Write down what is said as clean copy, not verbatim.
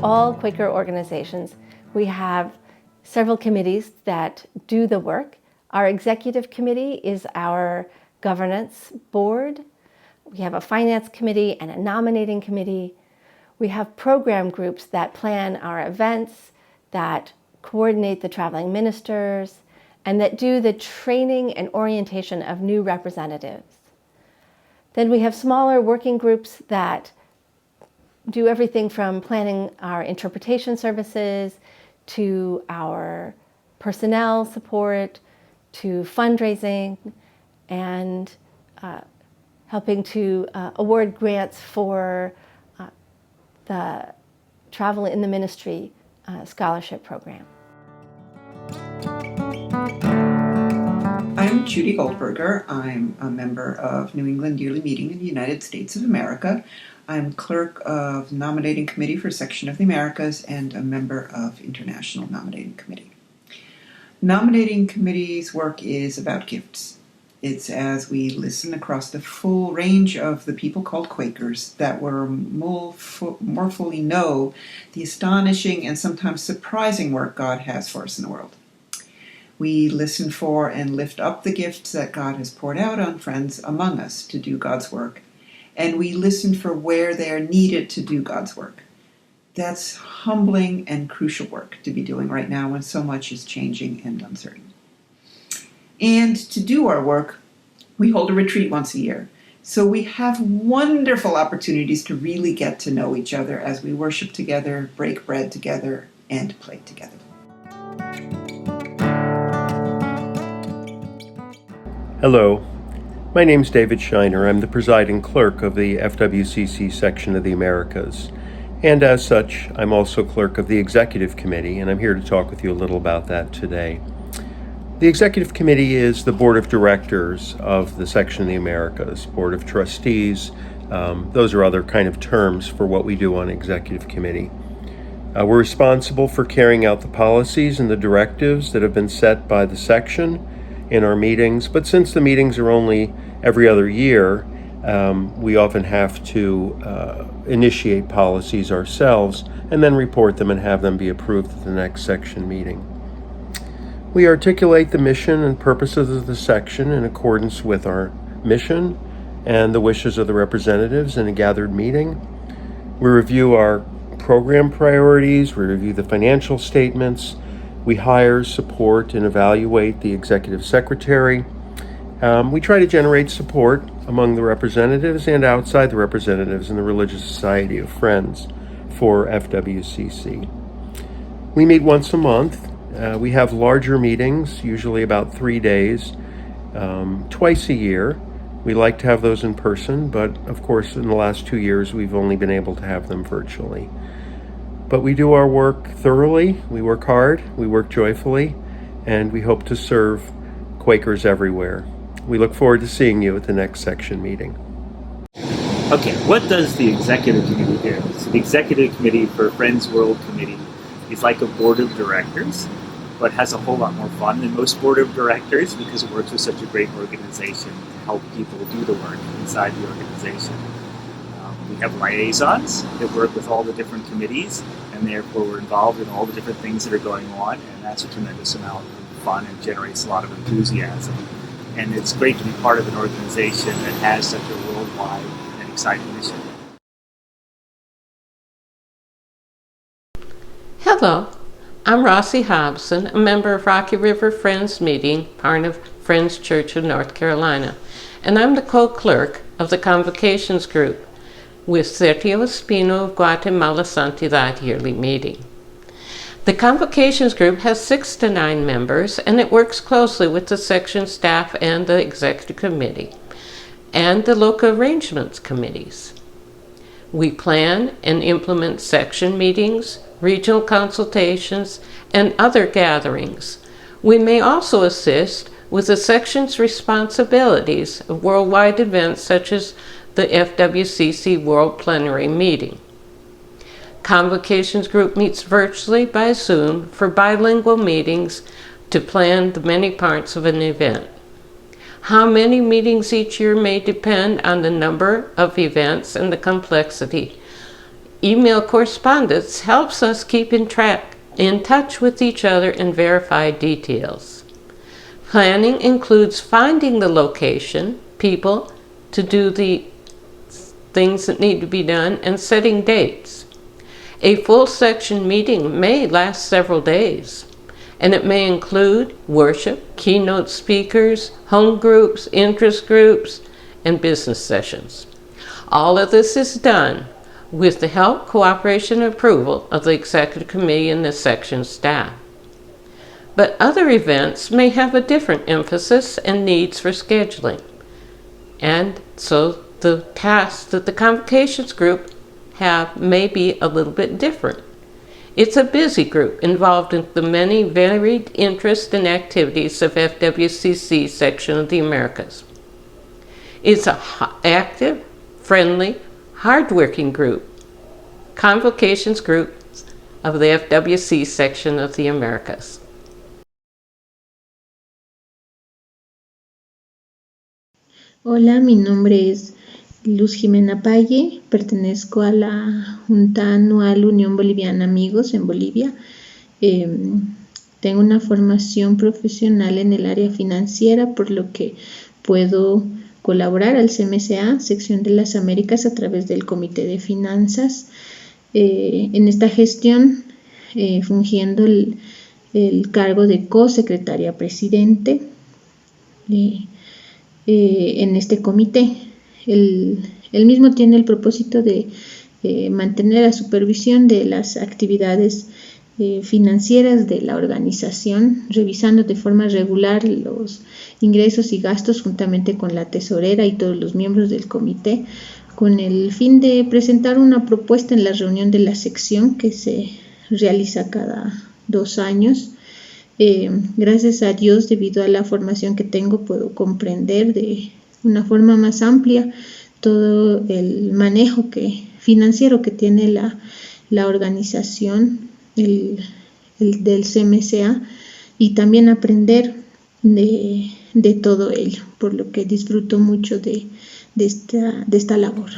all Quaker organizations, we have several committees that do the work. Our executive committee is our governance board. We have a finance committee and a nominating committee. We have program groups that plan our events, that coordinate the traveling ministers, and that do the training and orientation of new representatives. Then we have smaller working groups that do everything from planning our interpretation services to our personnel support to fundraising and helping to award grants for the Travel in the Ministry scholarship program. I'm Judy Goldberger. I'm a member of New England Yearly Meeting in the United States of America. I'm clerk of Nominating Committee for Section of the Americas and a member of International Nominating Committee. Nominating Committee's work is about gifts. It's as we listen across the full range of the people called Quakers that will more fully know the astonishing and sometimes surprising work God has for us in the world. We listen for and lift up the gifts that God has poured out on friends among us to do God's work. And we listen for where they are needed to do God's work. That's humbling and crucial work to be doing right now when so much is changing and uncertain. And to do our work, we hold a retreat once a year. So we have wonderful opportunities to really get to know each other as we worship together, break bread together, and play together. Hello, my name's David Scheiner. I'm the presiding clerk of the FWCC section of the Americas. And as such, I'm also clerk of the Executive Committee, and I'm here to talk with you a little about that today. The Executive Committee is the Board of Directors of the section of the Americas, Board of Trustees. Those are other kind of terms for what we do on Executive Committee. We're responsible for carrying out the policies and the directives that have been set by the section in our meetings, but since the meetings are only every other year, we often have to initiate policies ourselves and then report them and have them be approved at the next section meeting. We articulate the mission and purposes of the section in accordance with our mission and the wishes of the representatives in a gathered meeting. We review our program priorities, we review the financial statements, we hire, support, and evaluate the executive secretary. We try to generate support among the representatives and outside the representatives in the Religious Society of Friends for FWCC. We meet once a month. We have larger meetings, usually about 3 days, twice a year. We like to have those in person, but of course in the last 2 years we've only been able to have them virtually. But we do our work thoroughly, we work hard, we work joyfully, and we hope to serve Quakers everywhere. We look forward to seeing you at the next section meeting. Okay, what does the Executive Committee do? So the Executive Committee for Friends World Committee is like a board of directors, but has a whole lot more fun than most board of directors because it works with such a great organization to help people do the work inside the organization. We have liaisons that work with all the different committees, and therefore we're involved in all the different things that are going on, and that's a tremendous amount of fun and generates a lot of enthusiasm. And it's great to be part of an organization that has such a worldwide and exciting mission. Hello, I'm Rossi Hobson, a member of Rocky River Friends Meeting, part of Friends Church of North Carolina, and I'm the co-clerk of the Convocations Group with Sergio Espino of Guatemala Santidad yearly meeting. The Convocations Group has 6 to 9 members, and it works closely with the section staff and the Executive Committee and the local arrangements committees. We plan and implement section meetings, regional consultations, and other gatherings. We may also assist with the section's responsibilities of worldwide events such as the FWCC World Plenary Meeting. Convocations Group meets virtually by Zoom for bilingual meetings to plan the many parts of an event. How many meetings each year may depend on the number of events and the complexity email correspondence helps us keep in touch with each other and verify details. Planning includes finding the location, people to do the things that need to be done, and setting dates. A full section meeting may last several days, and it may include worship, keynote speakers, home groups, interest groups, and business sessions. All of this is done with the help, cooperation, and approval of the Executive Committee and the section staff. But other events may have a different emphasis and needs for scheduling. And so the tasks that the Convocations group have may be a little bit different. It's a busy group involved in the many varied interests and activities of FWCC section of the Americas. It's an active, friendly, hardworking group, Convocations group of the FWC section of the Americas. Hola, mi nombre es Luz Jimena Paye, pertenezco a la Junta Anual Unión Boliviana Amigos en Bolivia. Tengo una formación profesional en el área financiera, por lo que puedo colaborar al CMCA, sección de las Américas, a través del Comité de Finanzas. En esta gestión, fungiendo el cargo de co-secretaria presidente en este comité. El mismo tiene el propósito de mantener la supervisión de las actividades financieras de la organización, revisando de forma regular los ingresos y gastos juntamente con la tesorera y todos los miembros del comité, con el fin de presentar una propuesta en la reunión de la sección que se realiza cada 2 años. Gracias a Dios, debido a la formación que tengo, puedo comprender de una forma más amplia todo el manejo financiero que tiene la organización del CMCA, y también aprender de todo ello, por lo que disfruto mucho de esta labor.